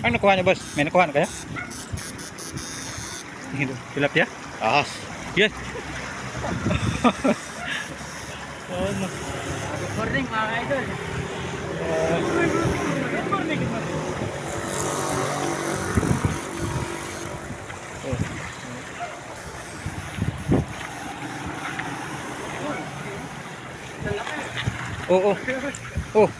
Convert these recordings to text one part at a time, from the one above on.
Ano nakuha niyo, boss? May nakuha na kaya? Tilapia? Ahas. Yes. Oh, no. Good morning mga idol. Good morning. Oo. Oh.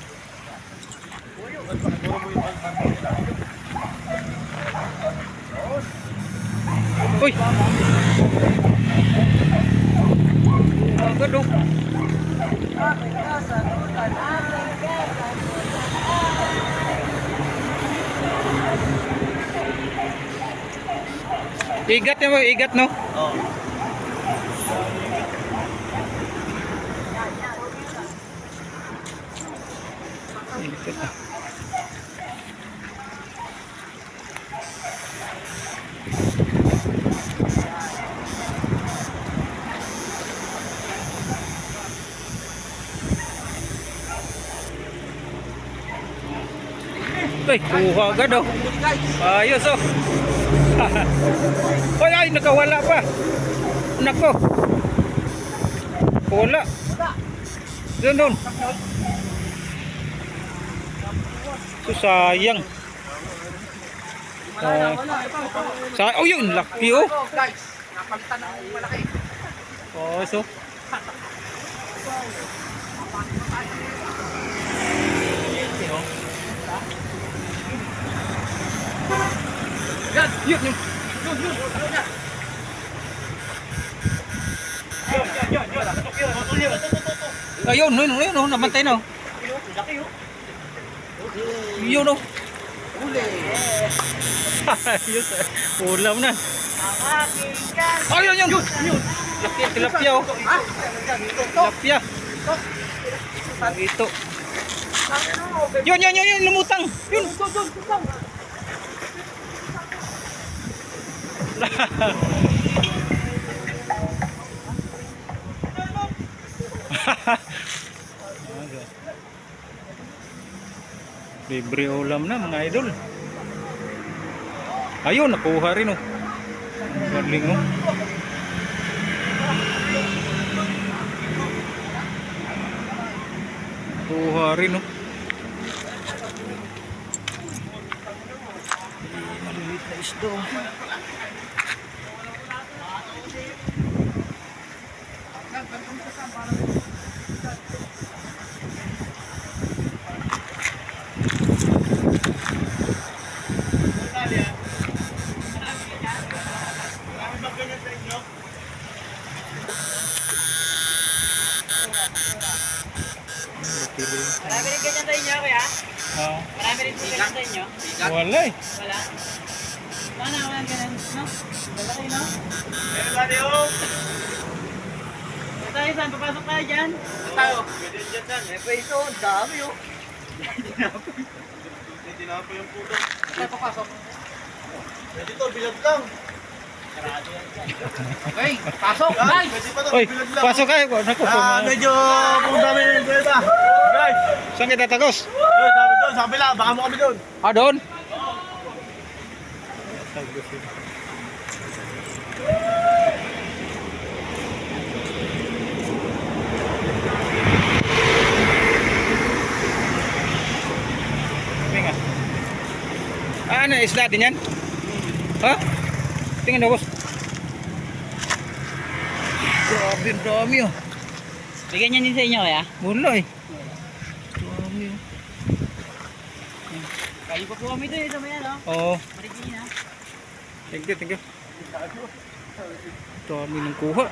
Uy. Agad oh. Igat mo, igat no? Oo. Igat na. Uy, kuha agad oh. Ayos oh. Uy, ay, nakawala pa. Nako. Wala. Doon, doon. So, sayang. Oh, yun, laki oh. Guys, napalitan ng malaki. Oh, so. Yan, Yun, yun. Ayun, yun, namatay na. Yun, oh. Huli. Ayos, ulam na. Ayun, yun. Laki, tilapia, oh. Tilapia. Ito. Yun, lumutang. Yun. Libre ulam na mga idol. Ayun, nakuha rin oh. Galing oh. Nakuha rin oh. Maliliit na isda oh. Marami rin ganyan sa inyo, kuya? Ah, Marami rin ganyan sa inyo? wala eh. Wala? Sana walang ganyan, no? Lalaki, no? Everybody home! Ito tayo, saan? Papasok tayo dyan? Saan tayo? Pwede dyan dyan. Ito, ang dami, oh. Hindi na po yung puto. Saan tayo papasok? Pwede to, bilad lang. Okay, pasok, guys! Pwede pa to, Oy, bilad lang. pasok kayo. Naku, Medyo kung dami ng pwede. Guys! saan kita tagos? Doon, sabi doon, sa kabila. Baka mo kami doon. Ah, doon? Tingnan. Ah, ano, isda din yan? Ha? Tingnan na, boss. Grabe, ang dami oh. Bigyan niya din sa inyo, kaya? Wala eh. Dami oh. Kayo pa po kami doon, ito mo yan, oh. Oo. Marigin, ha? Thank you. Dami ng kuha.